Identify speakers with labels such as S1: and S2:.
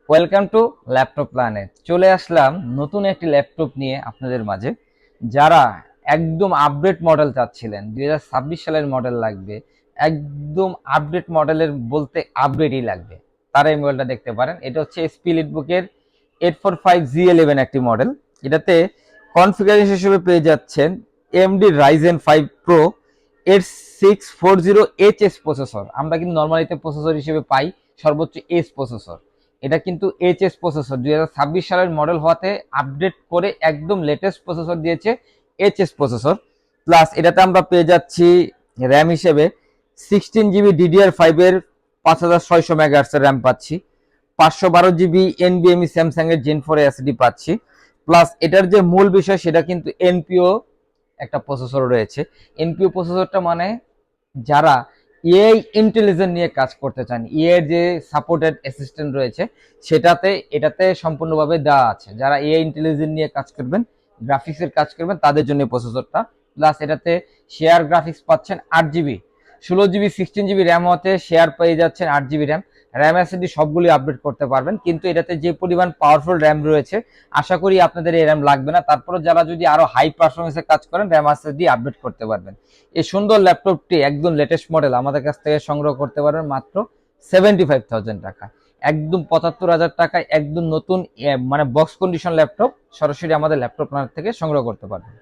S1: Welcome to laptop planet. চলে আসলাম নতুন একটি ল্যাপটপ নিয়ে আপনাদের মাঝে। যারা একদম আপডেট মডেল চাচ্ছিলেন, 2026 সালের মডেল লাগবে, একদম আপডেট মডেলের বলতে আপডেটই লাগবে, তারা এই মডেলটা দেখতে পারেন। এটা হচ্ছে এসপি এলিটবুকের 845G11 একটি মডেল। এটাতে কনফিগারেশন হিসেবে পেয়ে যাচ্ছেন MD Ryzen 5 pro 8640HS processor. আমরা কিন্তু নর্মালিতে প্রসেসর হিসেবে পাই সর্বোচ্চ এস প্রসেসর। এটা কিন্তু এইচএস প্রসেসর, 2026 সালের মডেল হওয়াতে আপডেট করে একদম লেটেস্ট প্রসেসর দিয়েছে এইচএস প্রসেসর। প্লাস এটাতে আমরা পেয়ে যাচ্ছি র্যাম হিসেবে 16 GB DDR5 এর 5600 MHz এর র্যাম পাচ্ছি, 512 GB NVMe স্যামসাং এর Gen 4 SSD পাচ্ছি। প্লাস এটার যে মূল বিষয় সেটা কিন্তু এনপিও একটা প্রসেসর রয়েছে। এনপিও প্রসেসরটা মানে যারা এআই ইন্টেলিজেন্স নিয়ে কাজ করতে চান, এআই যে সাপোর্টেড অ্যাসিস্ট্যান্ট রয়েছে এটাতে সম্পূর্ণভাবে দেওয়া আছে। যারা এআই ইন্টেলিজেন্স নিয়ে কাজ করবেন, গ্রাফিক্সের কাজ করবেন, তাদের জন্য প্রসেসরটা। প্লাস এটাতে শেয়ার গ্রাফিক্স পাচ্ছেন 8 GB, 16 GB 16 GB র্যাম হতে শেয়ার পেয়ে যাচ্ছেন 8 GB র্যাম। র্যাম এসএসডি সবগুলি আপডেট করতে পারবেন, কিন্তু এটাতে যে পরিমাণ পাওয়ারফুল র্যাম রয়েছে আশা করি আপনাদের এই র্যাম লাগবে না। তারপরে যারা যদি আরো হাই পারফরমেন্সে কাজ করেন র্যাম এসএসডি আপডেট করতে পারবেন। এই সুন্দর ল্যাপটপটি একদম লেটেস্ট মডেল আমাদের কাছ থেকে সংগ্রহ করতে পারবেন মাত্র 75,000 টাকা, একদম 75,000 টাকায় একদম নতুন মানে বক্স কন্ডিশন ল্যাপটপ সরাসরি আমাদের ল্যাপটপ প্ল্যানেট থেকে সংগ্রহ করতে পারবেন।